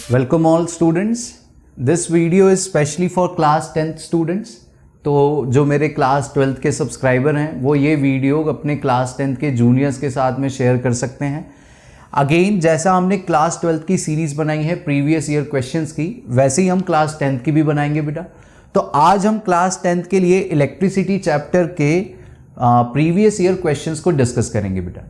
Welcome all students. This video is specially for class 10th students. तो जो मेरे class 12th के subscriber हैं वो ये वीडियो अपने क्लास 10th के जूनियर्स के साथ में शेयर कर सकते हैं. अगेन जैसा हमने क्लास 12th की सीरीज़ बनाई है प्रीवियस ईयर क्वेश्चंस की, वैसे ही हम क्लास 10th की भी बनाएंगे बेटा. तो आज हम क्लास 10th के लिए इलेक्ट्रिसिटी चैप्टर के प्रीवियस ईयर क्वेश्चंस को डिस्कस करेंगे बेटा.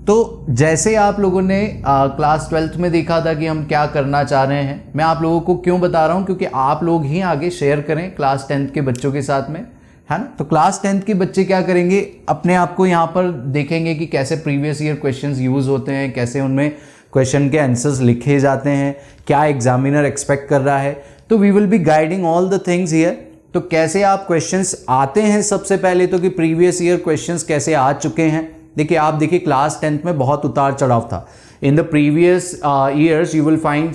तो जैसे आप लोगों ने क्लास 12th में देखा था कि हम क्या करना चाह रहे हैं, मैं आप लोगों को क्यों बता रहा हूं, क्योंकि आप लोग ही आगे शेयर करें क्लास 10th के बच्चों के साथ में, है ना. तो क्लास 10th के बच्चे क्या करेंगे, अपने आप को यहाँ पर देखेंगे कि कैसे प्रीवियस ईयर क्वेश्चंस यूज़ होते हैं, कैसे उनमें क्वेश्चन के आंसर्स लिखे जाते हैं, क्या एग्जामिनर एक्सपेक्ट कर रहा है. तो we will be guiding all the things here. तो कैसे आप क्वेश्चंस आते हैं, सबसे पहले तो कि प्रीवियस ईयर क्वेश्चंस कैसे आ चुके हैं. देखिए आप देखिए क्लास 10th में बहुत उतार चढ़ाव था. In the previous years you will find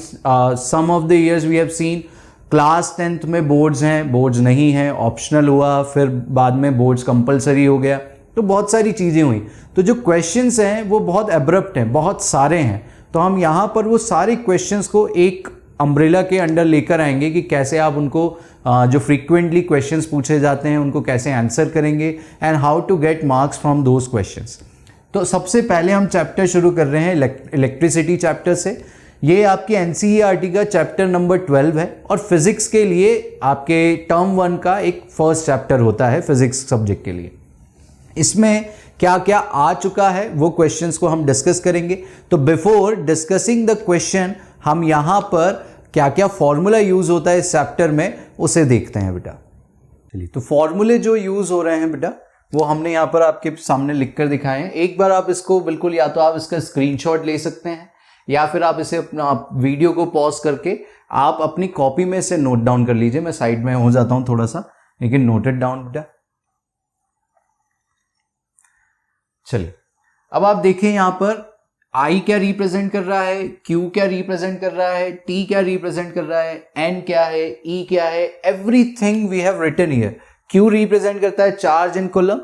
some of the years we have seen class 10th में बोर्ड्स हैं, बोर्ड्स नहीं हैं, ऑप्शनल हुआ, फिर बाद में बोर्ड्स कंपलसरी हो गया. तो बहुत सारी चीज़ें हुई. तो जो क्वेश्चंस हैं वो बहुत एब्रप्ट हैं, बहुत सारे हैं. तो हम यहाँ पर वो सारे क्वेश्चंस को एक अम्ब्रेला के अंडर लेकर आएंगे कि कैसे आप उनको जो फ्रीक्वेंटली क्वेश्चंस पूछे जाते हैं उनको कैसे आंसर करेंगे and how to get marks from those questions. तो सबसे पहले हम चैप्टर शुरू कर रहे हैं इलेक्ट्रिसिटी चैप्टर से. ये आपके एनसीईआरटी का चैप्टर नंबर 12 है और फिजिक्स के लिए आपके टर्म 1 का एक फर्स्ट चैप्टर होता है फिजिक्स सब्जेक्ट के लिए. इसमें क्या क्या आ चुका है वो क्वेश्चंस को हम डिस्कस करेंगे. तो बिफोर डिस्कसिंग द क्वेश्चन हम यहाँ पर क्या क्या फॉर्मूला यूज होता है इस चैप्टर में उसे देखते हैं बेटा. चलिए, तो फॉर्मूले जो यूज हो रहे हैं बेटा वो हमने यहाँ पर आपके सामने लिखकर दिखाए हैं. एक बार आप इसको बिल्कुल, या तो आप इसका स्क्रीनशॉट ले सकते हैं या फिर आप इसे अपना वीडियो को पॉज करके आप अपनी कॉपी में से नोट डाउन कर लीजिए. मैं साइड में हो जाता हूं थोड़ा सा, लेकिन नोटेड डाउन बेटा. चलिए, अब आप देखिए यहां पर I क्या रिप्रेजेंट कर रहा है, Q क्या रिप्रेजेंट कर रहा है, T क्या रिप्रेजेंट कर रहा है, N क्या है, E क्या है, everything we have written here. Q represent करता है charge in coulomb,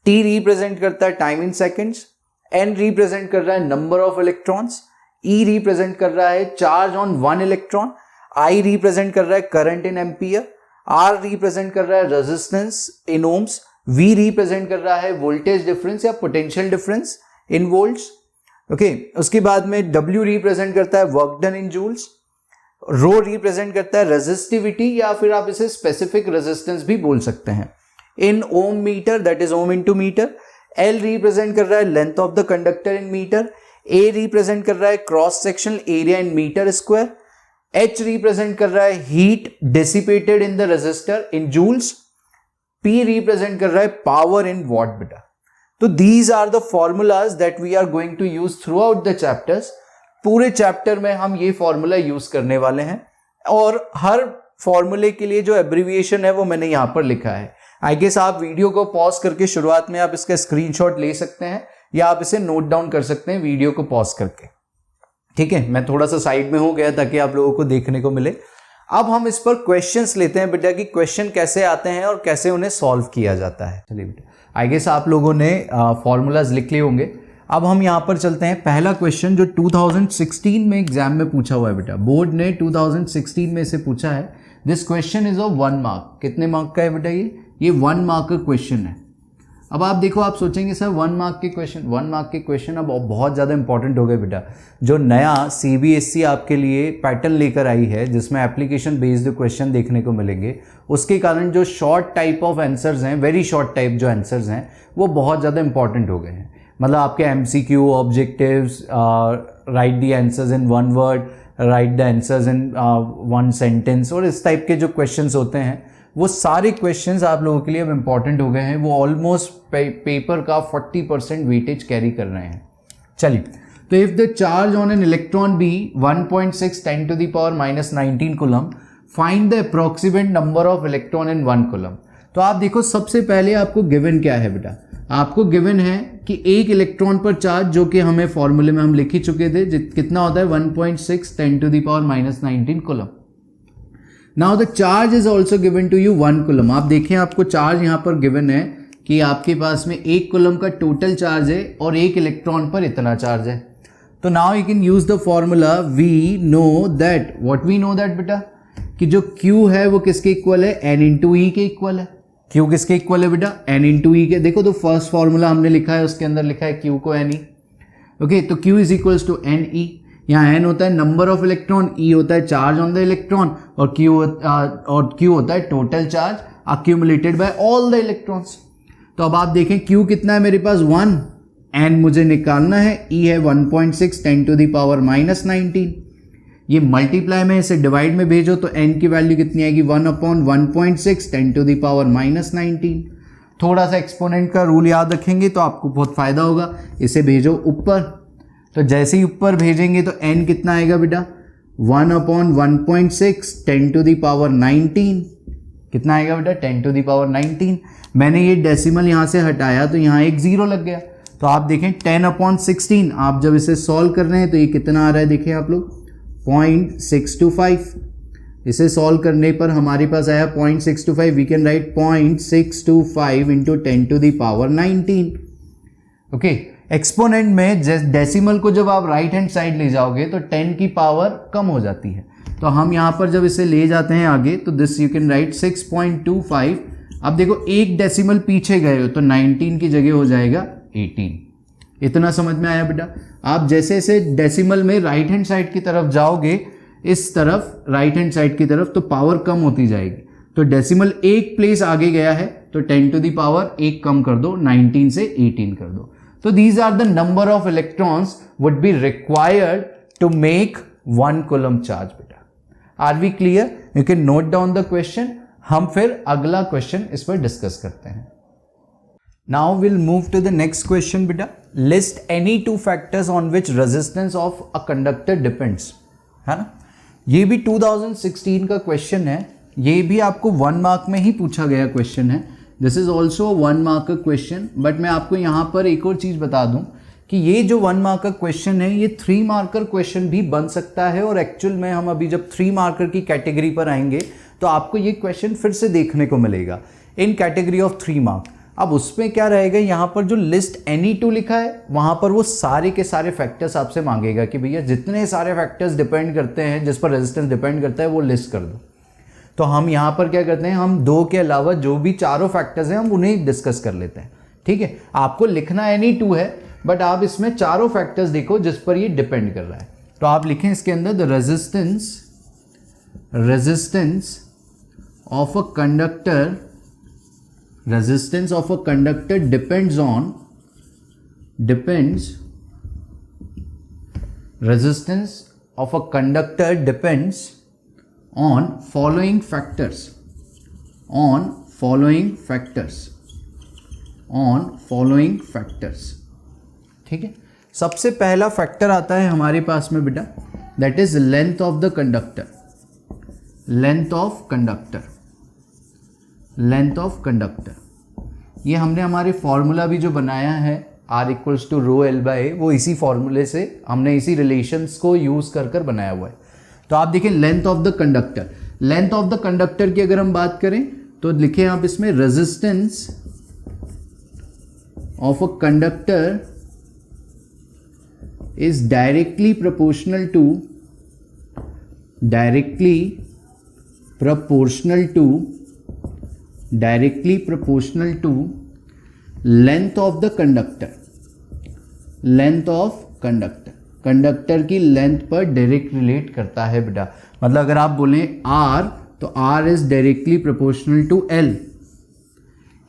T represent करता है time in seconds, N represent कर रहा है number of electrons, E represent कर रहा है charge on one electron, I represent कर रहा है current in ampere, R represent कर रहा है resistance in ohms, V represent कर रहा है वोल्टेज डिफरेंस या potential difference in volts. Okay, उसके बाद में W रिप्रेजेंट करता है work done in joules, rho represent करता है रेजिस्टिविटी या फिर आप इसे स्पेसिफिक रेजिस्टेंस भी बोल सकते हैं in ohm metre, that is ohm into metre. L represent कर रहा है length of the conductor in metre, A represent कर रहा है cross sectional area in metre square, H represent कर रहा है heat dissipated in the resistor in joules, P represent कर रहा है पावर इन वॉट बेटा. तो these are the formulas that we are going to use throughout the chapters. पूरे chapter में हम ये फॉर्मूला यूज करने वाले हैं और हर फॉर्मूले के लिए जो एब्रिविएशन है वो मैंने यहां पर लिखा है. आई गेस आप वीडियो को पॉज करके शुरुआत में आप इसका स्क्रीनशॉट ले सकते हैं या आप इसे नोट डाउन कर सकते हैं वीडियो को पॉज करके. ठीक है, मैं थोड़ा सा साइड में हो गया ताकि आप लोगों को देखने को मिले. अब हम इस पर क्वेश्चंस लेते हैं बेटा कि क्वेश्चन कैसे आते हैं और कैसे उन्हें सॉल्व किया जाता है. चलिए बेटा, आई गेस आप लोगों ने फॉर्मूलाज लिख लिए होंगे. अब हम यहाँ पर चलते हैं. पहला क्वेश्चन जो 2016 में एग्जाम में पूछा हुआ है बेटा, बोर्ड ने 2016 में इसे पूछा है. This question is of 1 mark. कितने मार्क का है बेटा ये 1 मार्क का क्वेश्चन है. अब आप देखो, आप सोचेंगे सर 1 मार्क के क्वेश्चन अब बहुत ज़्यादा इंपॉर्टेंट हो गए बेटा. जो नया CBSE आपके लिए पैटर्न लेकर आई है जिसमें एप्लीकेशन बेस्ड क्वेश्चन देखने को मिलेंगे, उसके कारण जो शॉर्ट टाइप ऑफ आंसर्स हैं, वेरी शॉर्ट टाइप जो आंसर्स हैं वो बहुत ज़्यादा इंपॉर्टेंट हो गए हैं. मतलब आपके MCQ objectives, right the answers in 1 word, right the answers in 1 sentence, और इस टाइप के जो क्वेश्चंस होते हैं वो सारे क्वेश्चंस आप लोगों के लिए अब इंपॉर्टेंट हो गए हैं. वो ऑलमोस्ट पेपर का 40% वेटेज कैरी कर रहे हैं. चलिए, तो if the charge on an electron be 1.6 10 to the power -19 coulomb, find the approximate number of electron in 1 coulomb. तो आप देखो, सबसे पहले आपको गिवन क्या है बेटा, आपको गिवन है कि एक इलेक्ट्रॉन पर चार्ज, जो कि हमें फॉर्मूले में हम लिख ही चुके थे, कितना होता है 1.6 10 to the power -19 coulomb. Now the charge is also given to you 1 coulomb. आप देखें, आपको चार्ज यहां पर गिवन है कि आपके पास में 1 कूलम का टोटल चार्ज है और 1 इलेक्ट्रॉन पर इतना चार्ज है. तो now you can use the formula we know that, what we know that बेटा, कि जो Q है वो किसके इक्वल है, N इंटू ई के इक्वल है। Q किसके इक्वल है बेटा, N इंटू ई के। देखो तो फर्स्ट फॉर्मूला हमने लिखा है उसके अंदर लिखा है Q को N ई, ओके। तो Q is equals to N e, यहाँ N होता है नंबर ऑफ इलेक्ट्रॉन, E होता है चार्ज ऑन द इलेक्ट्रॉन, और Q होता है total charge accumulated by all the electrons. तो अब आप देखें Q कितना है मेरे पास 1, N मुझे निकालना है, E है 1.6 10 टू द पावर माइनस 19। ये मल्टीप्लाई में इसे डिवाइड में भेजो तो N की वैल्यू कितनी आएगी 1/1.6 10 टू द पावर माइनस 19। थोड़ा सा एक्सपोनेंट का रूल याद रखेंगे तो आपको बहुत फायदा होगा। इसे भेजो ऊपर, तो जैसे ही ऊपर भेजेंगे तो N कितना आएगा बेटा 1/1.6 10 टू द पावर 19। कितना आएगा बेटा 10 टू द पावर 19। मैंने ये डेसिमल यहाँ से हटाया तो यहाँ एक जीरो लग गया। तो आप देखें 10/16, आप जब इसे सॉल्व कर रहे हैं तो ये कितना आ रहा है, देखें आप लोग 0.625। इसे सॉल्व करने पर हमारे पास आया 0.625। We can write 0.625 into 10 to the power 19, okay. Exponent में डेसिमल को जब आप राइट हैंड साइड ले जाओगे तो 10 की पावर कम हो जाती है। तो हम यहाँ पर जब इसे ले जाते हैं आगे तो दिस यू कैन राइट 6.25। अब देखो एक डेसिमल पीछे गए हो तो 19 की जगह हो जाएगा 18। इतना समझ में आया बेटा। आप जैसे जैसे डेसिमल में राइट हैंड साइड की तरफ जाओगे, इस तरफ राइट हैंड साइड की तरफ, तो पावर कम होती जाएगी। तो डेसिमल एक प्लेस आगे गया है तो 10 टू द पावर एक कम कर दो, 19 से 18 कर दो। तो these are the number of electrons would be required to make 1 coulomb charge बेटा। Are we clear? You can note down the question. हम फिर अगला क्वेश्चन इस पर डिस्कस करते हैं। Now will move to the next question बेटा। List any two factors on which resistance of a conductor depends, है ना। ये भी 2016 का क्वेश्चन है। ये भी आपको 1 मार्क में ही पूछा गया क्वेश्चन है। दिस इज ऑल्सो 1 मार्क का क्वेश्चन। बट मैं आपको यहाँ पर एक और चीज़ बता दूँ कि ये जो 1 मार्क का क्वेश्चन है ये 3 मार्कर क्वेश्चन भी बन सकता है। और एक्चुअल में हम अभी जब 3 मार्कर की कैटेगरी पर आएंगे तो आपको ये क्वेश्चन फिर से देखने को मिलेगा इन कैटेगरी ऑफ 3 मार्क। अब उसमें क्या रहेगा, यहाँ पर जो लिस्ट एनी टू लिखा है वहाँ पर वो सारे के सारे फैक्टर्स आपसे मांगेगा कि भैया जितने सारे फैक्टर्स डिपेंड करते हैं, जिस पर रेजिस्टेंस डिपेंड करता है, वो लिस्ट कर दो। तो हम यहाँ पर क्या करते हैं, हम 2 के अलावा जो भी चारों फैक्टर्स हैं हम उन्हें डिस्कस कर लेते हैं। ठीक है, आपको लिखना एनी टू है बट आप इसमें चारों फैक्टर्स देखो जिस पर ये डिपेंड कर रहा है। तो आप लिखें इसके अंदर the resistance of a conductor, resistance of a conductor depends on resistance of a conductor depends on following factors, ठीक है। सबसे पहला फैक्टर आता है हमारे पास में बेटा, दैट इज length of the conductor. Length of conductor ये हमने हमारे फॉर्मूला भी जो बनाया है R equals to rho L by A, वो इसी फॉर्मूले से हमने इसी रिलेशंस को यूज़ कर बनाया हुआ है। तो आप देखें length of the conductor, length of the conductor की अगर हम बात करें तो लिखें आप इसमें resistance of a conductor is directly proportional to length of the conductor. Conductor की लेंथ पर डायरेक्ट रिलेट करता है बेटा। मतलब अगर आप बोलें R तो R is directly proportional to L।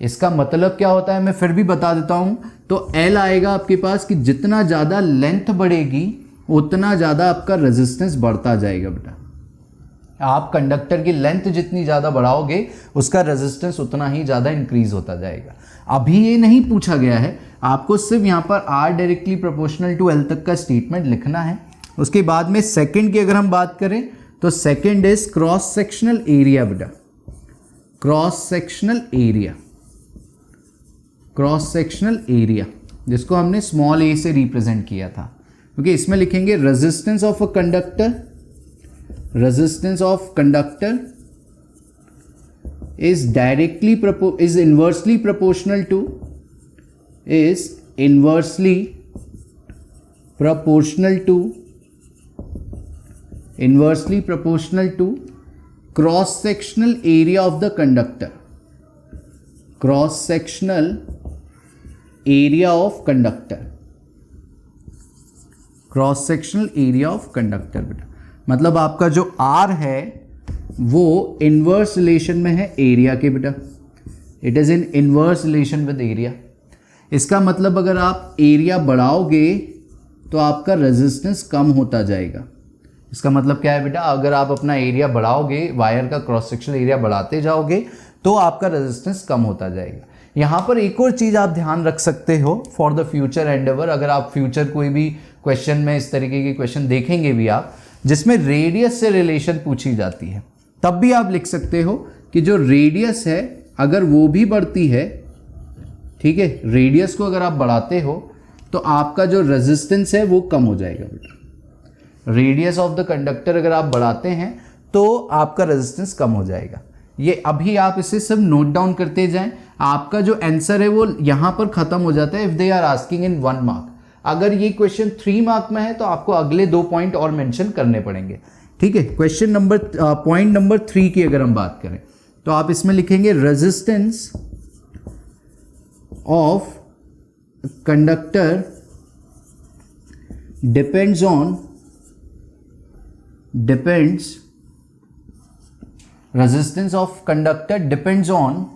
इसका मतलब क्या होता है मैं फिर भी बता देता हूं। तो L आएगा आपके पास कि जितना ज़्यादा लेंथ बढ़ेगी उतना ज़्यादा आपका रेजिस्टेंस बढ़ता जाएगा बेटा। आप कंडक्टर की लेंथ जितनी ज़्यादा बढ़ाओगे उसका रेजिस्टेंस उतना ही ज़्यादा इंक्रीज होता जाएगा। अभी ये नहीं पूछा गया है, आपको सिर्फ यहाँ पर R directly proportional to L तक का स्टेटमेंट लिखना है। उसके बाद में सेकंड की अगर हम बात करें तो second is cross sectional area बेटा। क्रॉस सेक्शनल एरिया जिसको हमने स्मॉल a से रिप्रेजेंट किया था। ओके, इसमें लिखेंगे resistance of a conductor, resistance of conductor is inversely proportional proportional to cross sectional area of the conductor. Cross sectional area of conductor. Cross sectional area of conductor बेटा, मतलब आपका जो R है वो इनवर्स रिलेशन में है area के बेटा, it is in inverse relation with area. इसका मतलब अगर आप एरिया बढ़ाओगे तो आपका रेजिस्टेंस कम होता जाएगा। इसका मतलब क्या है बेटा, अगर आप अपना एरिया बढ़ाओगे, वायर का क्रॉस सेक्शनल एरिया बढ़ाते जाओगे तो आपका रेजिस्टेंस कम होता जाएगा। यहाँ पर एक और चीज़ आप ध्यान रख सकते हो फॉर द फ्यूचर एंडेवर, अगर आप फ्यूचर कोई भी क्वेश्चन में इस तरीके के क्वेश्चन देखेंगे भी आप जिसमें रेडियस से रिलेशन पूछी जाती है, तब भी आप लिख सकते हो कि जो रेडियस है अगर वो भी बढ़ती है, ठीक है, रेडियस को अगर आप बढ़ाते हो तो आपका जो रेजिस्टेंस है वो कम हो जाएगा बेटा। रेडियस ऑफ द कंडक्टर अगर आप बढ़ाते हैं तो आपका रेजिस्टेंस कम हो जाएगा। ये अभी आप इसे सब नोट डाउन करते जाएं, आपका जो आंसर है वो यहां पर खत्म हो जाता है if they are asking in 1 mark. अगर ये क्वेश्चन 3 मार्क में है तो आपको अगले 2 पॉइंट और मेंशन करने पड़ेंगे, ठीक है। क्वेश्चन नंबर पॉइंट नंबर 3 की अगर हम बात करें तो आप इसमें लिखेंगे resistance of conductor depends resistance of conductor depends on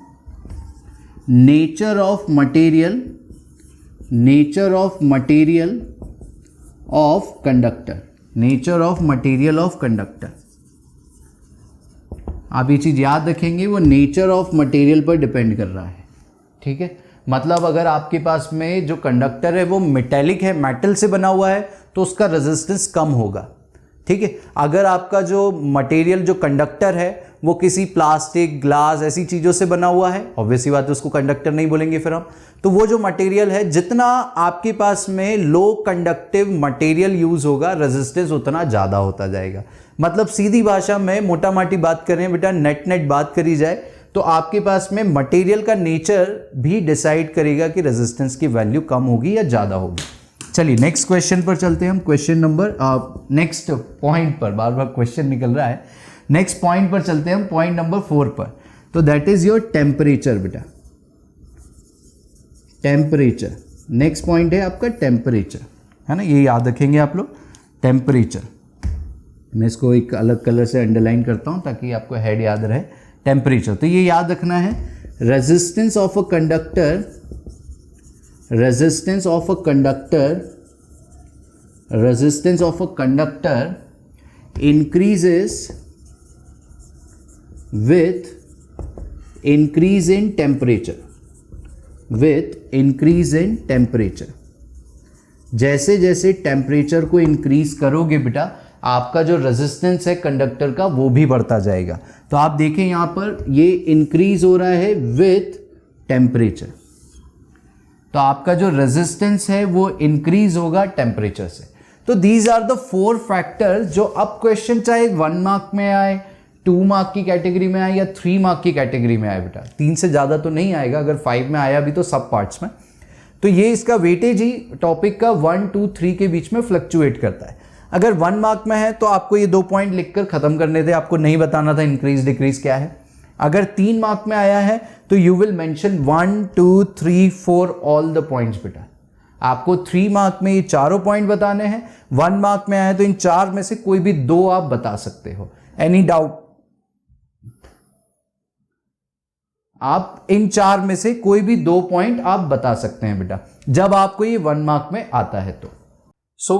nature of material of conductor, nature of material of conductor। आप ये चीज याद रखेंगे, वो नेचर ऑफ मटेरियल पर डिपेंड कर रहा है, ठीक है। मतलब अगर आपके पास में जो कंडक्टर है वो मेटेलिक है, मेटल से बना हुआ है, तो उसका रेजिस्टेंस कम होगा, ठीक है। अगर आपका जो मटेरियल जो कंडक्टर है वो किसी प्लास्टिक, ग्लास ऐसी चीज़ों से बना हुआ है, ऑब्वियसली बात है उसको कंडक्टर नहीं बोलेंगे फिर हम, तो वो जो मटेरियल है, जितना आपके पास में लो कंडक्टिव मटेरियल यूज होगा रेजिस्टेंस उतना ज़्यादा होता जाएगा। मतलब सीधी भाषा में मोटा माटी बात करें बेटा, नेट बात करी जाए तो आपके पास में मटेरियल का नेचर भी डिसाइड करेगा कि रेजिस्टेंस की वैल्यू कम होगी या ज़्यादा होगी। चलिए नेक्स्ट क्वेश्चन पर चलते हैं हम। क्वेश्चन नंबर नेक्स्ट पॉइंट पर, बार बार क्वेश्चन निकल रहा है, नेक्स्ट पॉइंट पर चलते हैं हम, पॉइंट नंबर 4 पर। तो दैट इज योर टेम्परेचर बेटा, टेम्परेचर। नेक्स्ट पॉइंट है आपका टेम्परेचर, है ना, ये याद रखेंगे आप लोग, टेम्परेचर। मैं इसको एक अलग कलर से अंडरलाइन करता हूं ताकि आपको हेड याद रहे। टेम्परेचर, तो ये याद रखना है, resistance of a conductor, resistance of a conductor increases with increase in temperature, जैसे जैसे टेम्परेचर को इंक्रीज करोगे बेटा आपका जो रेजिस्टेंस है कंडक्टर का वो भी बढ़ता जाएगा। तो आप देखें यहां पर ये इंक्रीज हो रहा है विथ टेम्परेचर, तो आपका जो रेजिस्टेंस है वो इंक्रीज होगा टेम्परेचर से। तो दीज आर द 4 फैक्टर्स जो अब क्वेश्चन चाहे 1 मार्क में आए, 2 मार्क की कैटेगरी में आए या 3 मार्क की कैटेगरी में आए बेटा, 3 से ज़्यादा तो नहीं आएगा, अगर 5 में आया भी तो सब पार्ट्स में। तो ये इसका वेटेज ही टॉपिक का 1, 2, 3 के बीच में फ्लक्चुएट करता है। अगर 1 मार्क में है तो आपको ये 2 पॉइंट लिखकर खत्म करने थे, आपको नहीं बताना था इंक्रीज डिक्रीज क्या है। अगर 3 मार्क में आया है तो you will mention 1, 2, 3, 4 all the points बेटा। आपको 3 मार्क में ये चारों पॉइंट बताने हैं, 1 मार्क में आया तो इन 4 में से कोई भी 2 आप बता सकते हो। Any doubt? आप इन 4 में से कोई भी 2 पॉइंट आप बता सकते हैं बेटा, जब आपको ये 1 मार्क में आता है तो। So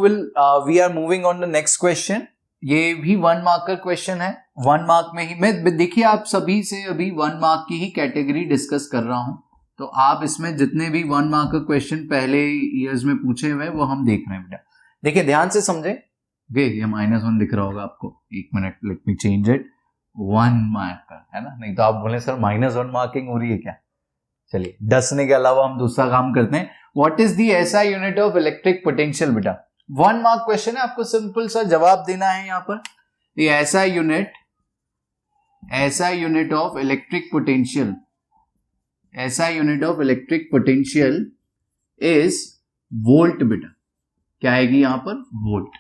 we are moving on the next question. ये भी 1 मार्क का क्वेश्चन है, 1 मार्क में ही मैं, देखिए आप सभी से अभी 1 मार्क की ही कैटेगरी डिस्कस कर रहा हूं, तो आप इसमें जितने भी 1 मार्क का क्वेश्चन पहले ईयर्स में पूछे हुए वो हम देख रहे हैं बेटा। देखिए ध्यान से समझे, ये -1 दिख रहा होगा आपको, 1 minute, let me change it, 1 mark का है ना, नहीं तो आप बोले सर -1 मार्किंग हो रही है क्या। चलिए डसने के अलावा हम दूसरा काम करते हैं। What is the SI unit of electric potential बेटा, 1 मार्क क्वेश्चन है, आपको सिंपल सा जवाब देना है यहाँ पर। ये SI unit of electric potential, SI unit of electric potential is volt बेटा। क्या आएगी यहाँ पर, वोल्ट।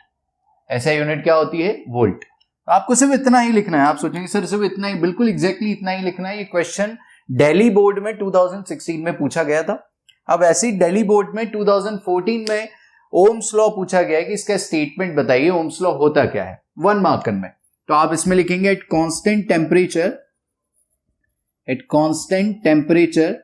ऐसा यूनिट क्या होती है, वोल्ट। तो आपको सिर्फ इतना ही लिखना है। आप सोचेंगे सर सिर्फ इतना ही, बिल्कुल एग्जैक्टली इतना ही लिखना है। ये क्वेश्चन दिल्ली बोर्ड में 2016 में पूछा गया था। अब ऐसे ही दिल्ली बोर्ड में 2014 में ओम्स लॉ पूछा गया है कि इसका स्टेटमेंट बताइए, ओम्स लॉ होता क्या है, 1 मार्क में। तो आप इसमें लिखेंगे eight constant temperature, eight constant temperature,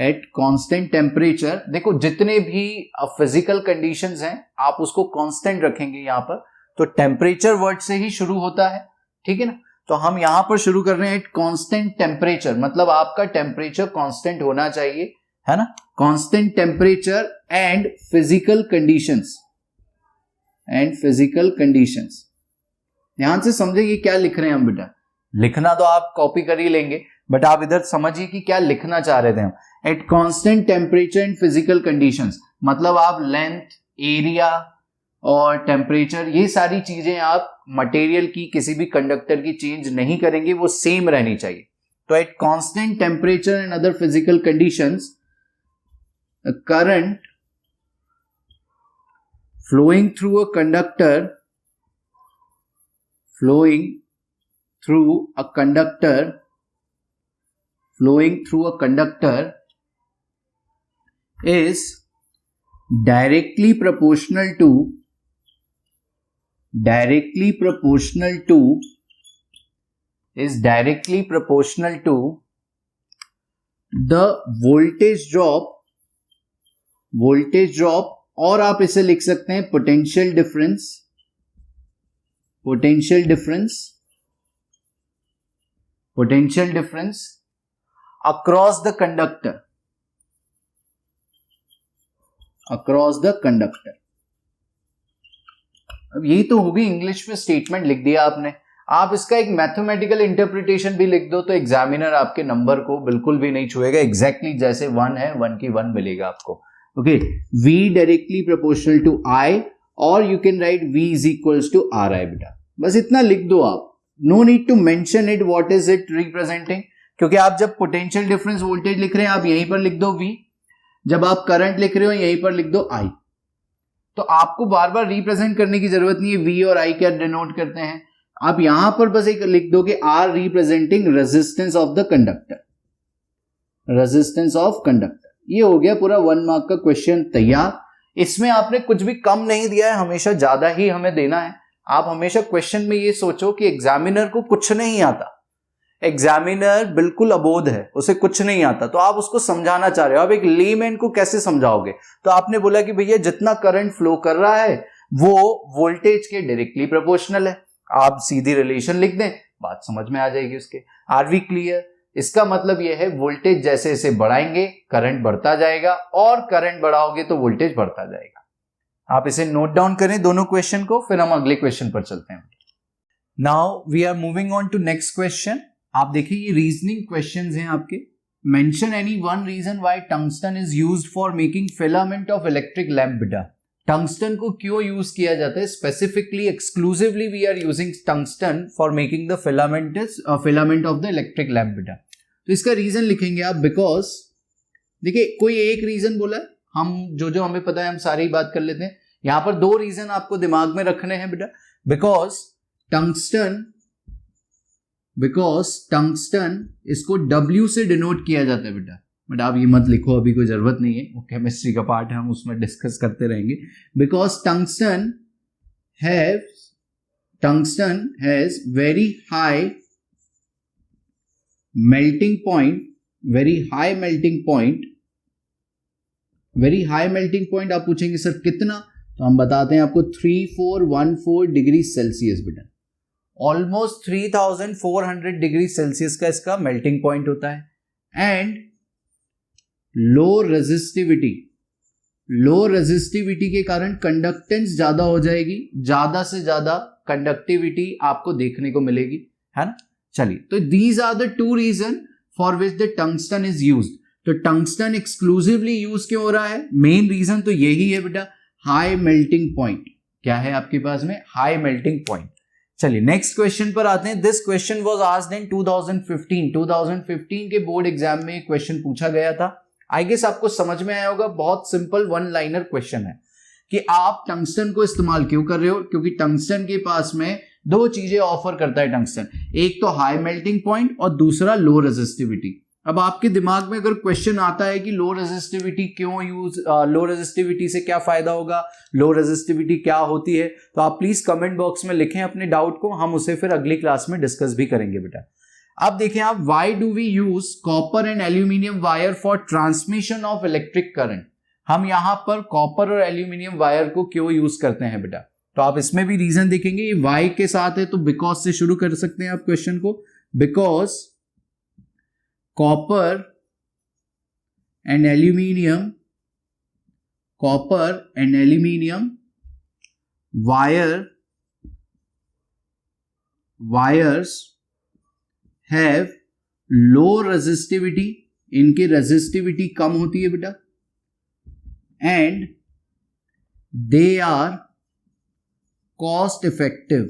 eight constant temperature. देखो जितने भी फिजिकल कंडीशंस हैं आप उसको कांस्टेंट रखेंगे यहाँ पर, तो टेम्परेचर वर्ड से ही शुरू होता है, ठीक है ना। तो हम यहां पर शुरू कर रहे हैं एट कांस्टेंट टेम्परेचर, मतलब आपका टेम्परेचर कांस्टेंट होना चाहिए, है ना। Constant temperature and physical conditions, and physical conditions. ध्यान से समझे ये क्या लिख रहे हैं हम बेटा। लिखना तो आप कॉपी कर ही लेंगे, बट आप इधर समझिए कि क्या लिखना चाह रहे थे हम। Eight constant temperature and physical conditions, मतलब आप लेंथ, एरिया और टेम्परेचर, ये सारी चीजें आप मटेरियल की, किसी भी कंडक्टर की चेंज नहीं करेंगे, वो सेम रहनी चाहिए। तो at constant temperature and other physical conditions, current flowing through a conductor, flowing through a conductor, flowing through a conductor is directly proportional to, directly proportional to, is directly proportional to the voltage drop, voltage drop, और आप इसे लिख सकते हैं potential difference, potential difference, potential difference across the conductor, across the conductor. अब यही तो होगी, इंग्लिश में स्टेटमेंट लिख दिया आपने। आप इसका एक मैथमेटिकल इंटरप्रिटेशन भी लिख दो तो एग्जामिनर आपके नंबर को बिल्कुल भी नहीं छुएगा। एग्जैक्टली जैसे 1 है 1 की 1 मिलेगा आपको। Okay, V directly proportional to I, और you can write V is equals to RI बेटा। बस इतना लिख दो आप, no need to mention it what is it representing, क्योंकि आप जब पोटेंशियल डिफरेंस वोल्टेज लिख रहे हैं आप यहीं पर लिख दो V, जब आप करंट लिख रहे हो यहीं पर लिख दो I। तो आपको बार बार रिप्रेजेंट करने की जरूरत नहीं है। V और I क्या डिनोट करते हैं, आप यहां पर बस एक लिख दो कि R representing resistance of the conductor, resistance of conductor. ये हो गया पूरा 1 मार्क का क्वेश्चन तैयार। इसमें आपने कुछ भी कम नहीं दिया है, हमेशा ज्यादा ही हमें देना है। आप हमेशा क्वेश्चन में ये सोचो कि एग्जामिनर को कुछ नहीं आता, एग्जामिनर बिल्कुल अबोध है, उसे कुछ नहीं आता, तो आप उसको समझाना चाह रहे हो। आप एक लेमैन को कैसे समझाओगे, तो आपने बोला कि भैया जितना करंट फ्लो कर रहा है वो वोल्टेज के डायरेक्टली प्रोपोर्शनल है। आप सीधी रिलेशन लिख दें, बात समझ में आ जाएगी उसके। Are we clear? इसका मतलब यह है वोल्टेज जैसे जैसे बढ़ाएंगे करंट बढ़ता जाएगा, और करंट बढ़ाओगे तो वोल्टेज बढ़ता जाएगा। आप इसे नोट डाउन करें दोनों क्वेश्चन को, फिर हम अगले क्वेश्चन पर चलते हैं। Now we are moving on to next question. आप देखिए ये रीजनिंग क्वेश्चंस हैं आपके। Mention any one reason why tungsten is used for making filament of electric lamp बेटा। टंगस्टन को क्यों यूज किया जाता है? Specifically exclusively we are using tungsten for making the filament of the electric lamp बेटा। तो इसका रीजन लिखेंगे आप, बिकॉज देखिए कोई एक रीजन बोला, हम जो हमें पता है हम सारी ही बात कर लेते हैं। यहां पर 2 रीजन आपको दिमाग में रखने हैं बेटा। बिकॉज टंगस्टन इसको W से डिनोट किया जाता है बेटा, बट आप ये मत लिखो, अभी कोई जरूरत नहीं है, वो केमिस्ट्री का पार्ट है, हम उसमें डिस्कस करते रहेंगे। Because tungsten has very high melting point, very high melting point. आप पूछेंगे सर कितना, तो हम बताते हैं आपको 3414 डिग्री सेल्सियस बेटा। ऑलमोस्ट 3400 डिग्री सेल्सियस का इसका मेल्टिंग पॉइंट होता है। एंड लो रेजिस्टिविटी के कारण कंडक्टेंस ज्यादा हो जाएगी, ज्यादा से ज्यादा कंडक्टिविटी आपको देखने को मिलेगी, है ना। चलिए, तो these are the 2 reason for which the tungsten is used. तो टंगस्टन एक्सक्लूसिवली यूज क्यों हो रहा है? मेन रीजन तो यही है बेटा, हाई मेल्टिंग पॉइंट। क्या है आपके पास में? High melting point. चलिए नेक्स्ट क्वेश्चन पर आते हैं। This question was asked in 2015 के बोर्ड एग्जाम में क्वेश्चन पूछा गया था। आई गेस आपको समझ में आया होगा, बहुत सिंपल वन लाइनर क्वेश्चन है कि आप टंगस्टन को इस्तेमाल क्यों कर रहे हो, क्योंकि टंगस्टन के पास में दो चीजें ऑफर करता है टंगस्टन, एक तो हाई मेल्टिंग पॉइंट और दूसरा लो रेजिस्टिविटी। अब आपके दिमाग में अगर क्वेश्चन आता है कि लो रेजिस्टिविटी क्यों यूज, लो रेजिस्टिविटी से क्या फायदा होगा, लो रेजिस्टिविटी क्या होती है, तो आप प्लीज कमेंट बॉक्स में लिखें अपने डाउट को, हम उसे फिर अगली क्लास में डिस्कस भी करेंगे बेटा। अब देखें आप, why do we use copper and aluminium wire for transmission of electric current. हम यहां पर कॉपर और एल्यूमिनियम वायर को क्यों यूज करते हैं बेटा, तो आप इसमें भी रीजन देखेंगे, ये वाई के साथ है तो बिकॉज से शुरू कर सकते हैं आप क्वेश्चन को, because copper and aluminium wires have low resistivity, इनकी रेजिस्टिविटी कम होती है बेटा, and they are cost effective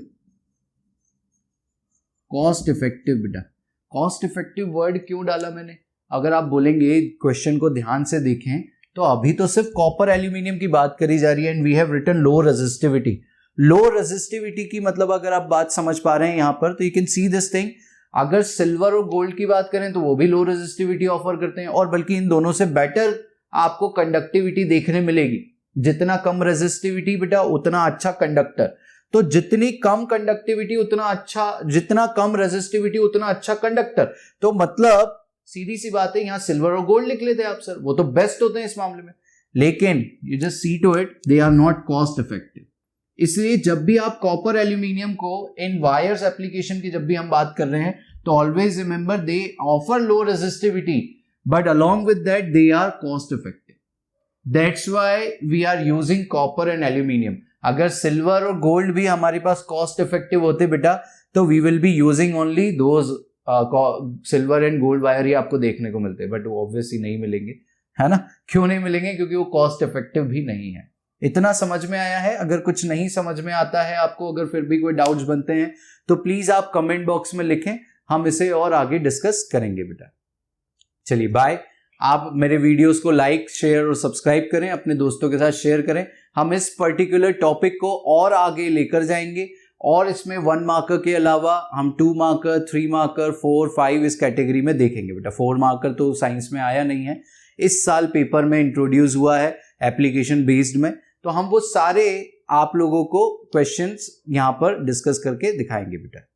बेटा। कॉस्ट इफेक्टिव वर्ड क्यों डाला मैंने, अगर आप बोलेंगे क्वेश्चन को ध्यान से देखें तो अभी तो सिर्फ कॉपर एल्यूमिनियम की बात करी जा रही है, and we have written low resistivity. Low resistivity की मतलब अगर आप बात समझ पा रहे हैं यहां पर, तो you can see this thing, अगर सिल्वर और गोल्ड की बात करें तो वो भी लो रेजिस्टिविटी ऑफर करते हैं, और बल्कि इन दोनों से बेटर आपको कंडक्टिविटी देखने मिलेगी। जितना कम रेजिस्टिविटी बेटा उतना अच्छा कंडक्टर, तो जितनी कम कंडक्टिविटी उतना अच्छा, जितना कम रेजिस्टिविटी उतना अच्छा कंडक्टर। तो मतलब सीधी सी बात है, यहां सिल्वर और गोल्ड लिख लेते हैं आप सर, वो तो बेस्ट होते हैं इस मामले में, लेकिन you just see to it they are not cost effective. इसलिए जब भी आप कॉपर एल्यूमिनियम को इन वायर्स एप्लीकेशन की जब भी हम बात कर रहे हैं, तो always remember they offer low resistivity, but along with that they are cost effective. That's why we are using copper and aluminum. अगर सिल्वर और गोल्ड भी हमारे पास कॉस्ट इफेक्टिव होते बेटा, तो we will be using only those silver and gold wire ही आपको देखने को मिलते हैं, बट वो ऑब्वियसली नहीं मिलेंगे, है ना। क्यों नहीं मिलेंगे, क्योंकि वो कॉस्ट इफेक्टिव भी नहीं है। इतना समझ में आया है। अगर कुछ नहीं समझ में आता है आपको, अगर फिर भी कोई डाउट्स बनते हैं, तो प्लीज आप कमेंट बॉक्स में लिखें, हम इसे और आगे डिस्कस करेंगे बेटा। चलिए बाय। आप मेरे वीडियोस को लाइक, शेयर और सब्सक्राइब करें, अपने दोस्तों के साथ शेयर करें। हम इस पर्टिकुलर टॉपिक को और आगे लेकर जाएंगे, और इसमें 1 मार्कर के अलावा हम 2 मार्कर, 3 मार्कर, 4, 5 इस कैटेगरी में देखेंगे बेटा। 4 मार्कर तो साइंस में आया नहीं है, इस साल पेपर में इंट्रोड्यूस हुआ है एप्लीकेशन बेस्ड में, तो हम वो सारे आप लोगों को क्वेश्चंस यहां पर डिस्कस करके दिखाएंगे बेटा।